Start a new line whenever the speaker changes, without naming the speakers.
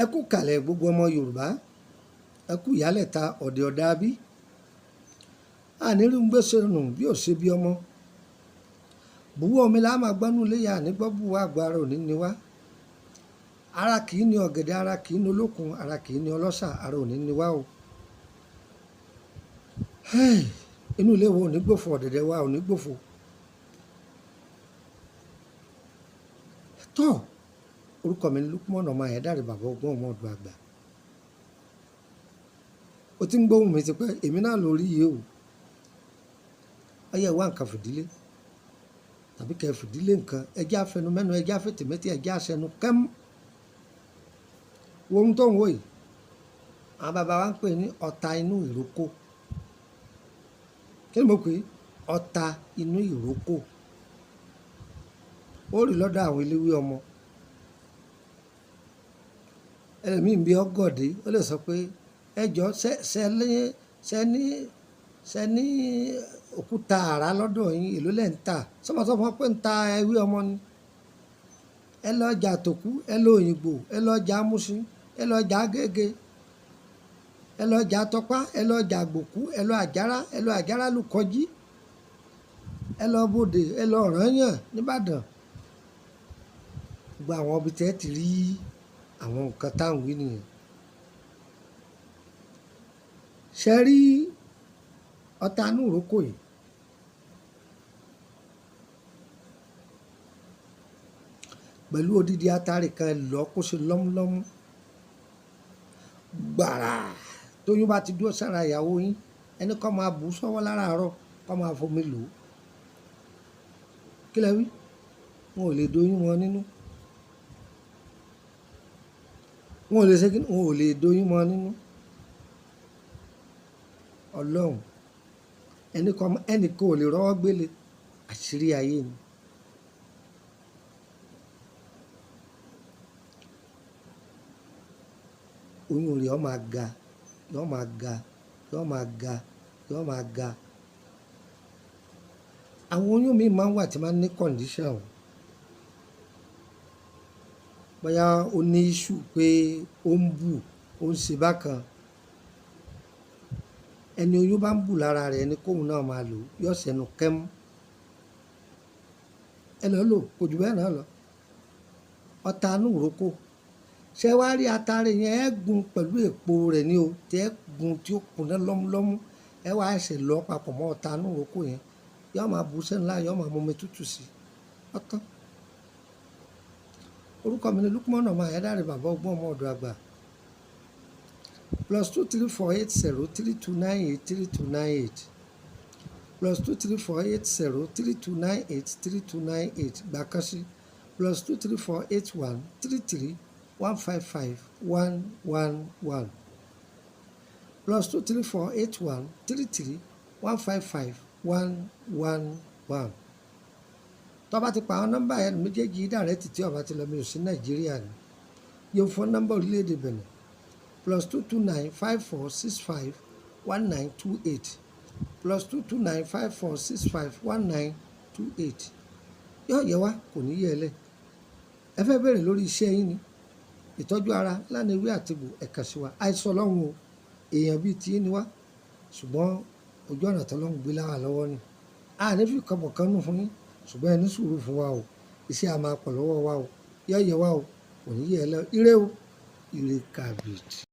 Ẹ kú kàlẹ̀ gbogbo ọmọ Yorùbá, ẹ kú ìyálẹ̀ta ọ̀dẹ̀ ọ̀dàbí. Àníri ń gbèsè nù bí ò ṣe bí ọmọ. Bùwọ́ omi la máa gbọ́nú léyà nígbọ́ bùwọ́ àgbà ara òní ni wá. Ara kì í ní ọ̀gẹ̀dẹ̀, ara kì í ní olókun, ara kì í ní ọlọ́ṣà, ara òní ni wá o. Inú ilé wo ò ní gbòfò, ọ̀dẹ̀dẹ̀ wa ò ní gbòfò. Tọ́ orúkọ mi ni Lukman ọmọ Ayédáre bàbá ọgbọ́n ọmọ ọdún àgbà. O ti ń gbóhùn mi ti pẹ́, èmi náà lórí yìí o. Ọyẹ wá nǹkan fìdílé tàbí kẹ́ fìdílé nǹkan, ẹjẹ́ afẹnumẹ́nu, ẹjẹ́ afẹ́tẹ̀mẹ́tì, ẹjẹ́ aṣẹnu kẹ́m. Wo ohun tó ń wò yìí, àwọn bàbá wa ń pè ní ọ̀tá inú ìrókò. Kí ni mo pè é? Ọ̀tá inú ìrókò. Ó rí lọ́dọ̀ àwọn eléwé ọmọ. Ẹlòmíì ń bí ọgọ́dé, ó lè sọ pé ẹjọ́ ṣe ní òkúta àrá lọ́dọ̀ yín, èló lẹ̀ ń tà. Sọmọsọmọ pé ń ta ewé ọmọ ni. Ẹ lọ ọjà Tòkú, ẹ lọ Òyìngbò, ẹ lọ ọjà Múṣin, ẹ lọ ọjà Agége, ẹ lọ ọjà Tọpá, ẹ lọ ọjà Àgbòkú, ẹ lọ àjàrà Lùkọjí, ẹ lọ Bòdè, ẹ lọ Ọ̀rànyàn nìbàdàn. Gbogbo àwọn ibi tẹ́ ti rí àwọn nǹkan táwọn wí nìyẹn. Ṣe rí ọ̀tá inú ìrókò yìí, pẹ̀lú odidi atare kan lọ kó ṣe lọ́múlọ́mú gbàrà tóyún bá ti dúró sára ìyàwó yín, ẹni kọ́ máa bù sọ́wọ́ láràárọ̀, kọ́ máa fomi lò ó. Kí lẹ wí? Wọn ò lè doyún wọn nínú. Wọn ò lè ṣe kí ni? Wọn ò lè doyún wọn nínú. Ọlọ́run ẹnì kan ò lè rọ́wọ́ gbélé, àṣírí ayé ni. Oyún rẹ̀ ó máa ga, yó máa ga, yó máa ga, yó máa ga. Àwọn oyún mi máa ń wà tí máa ń ní condition. Bóyá ó ní issue pé ó ń bù, ó ń ṣe bákan. Ẹni oyún bá ń bù lára rẹ̀ ẹni kóhun náà máa lò, yóò ṣẹnu kẹ́mú. Ẹ lọ lò, kò jù bẹ́ẹ̀ náà lọ. Ọ̀tá inú ìrókò. Ṣé wá rí atare yẹn, ẹ gun pẹ̀lú èpo rẹ̀ ní o, tí ẹ gun tí ó kúnná lọ́múlọ́mú. Ẹ wá ẹsẹ̀ lọ papọ̀ mọ́ ọ̀tá inú ìrókò yẹn. Yóò máa bù sẹ́nu láàyè, yóò máa mú omi tútù sí i. Ọ̀tán. Orúkọ mi ni Lukman ọmọ Ayédáre bàbá ọgbọ́n ọmọ ọdún àgbà. +2348032983298 +2348032983298 gbàkásí +2348133155111 +2348133155111. Tó bá ti pa àwọn nọ́mbà yẹn méjèèjì dàrẹ́tì tí ọba ti lọ mi ò sí Nàìjíríà ni. Yóò fún nọ́mbà orílẹ̀-èdè Benin +22954651928 +22954651928. Yóò yẹ wá, kò ní yẹ ẹ lẹ̀. Ẹ fẹ́ bẹ̀rẹ̀ lórí iṣẹ́ yín ni, ìtọ́jú ara lánàá ewé àtegbò ẹ̀ka sí wa. Àìsàn ọlọ́run o, èèyàn bíi tí ni wá, ṣùgbọ́n ojú ọ̀nà tọ́lọ́run gbé láwà lọ́wọ́ ni. A ní fi kọ́bọ̀ kan nù fún yín, ṣùgbọ́n ẹ ní sùúrù fún wa o. Iṣẹ́ a máa pọ̀ lọ́wọ́ wa o. Yóò yẹ wá o, kò ní yẹ ẹ lẹ̀. Ire o, ire kàbìtì.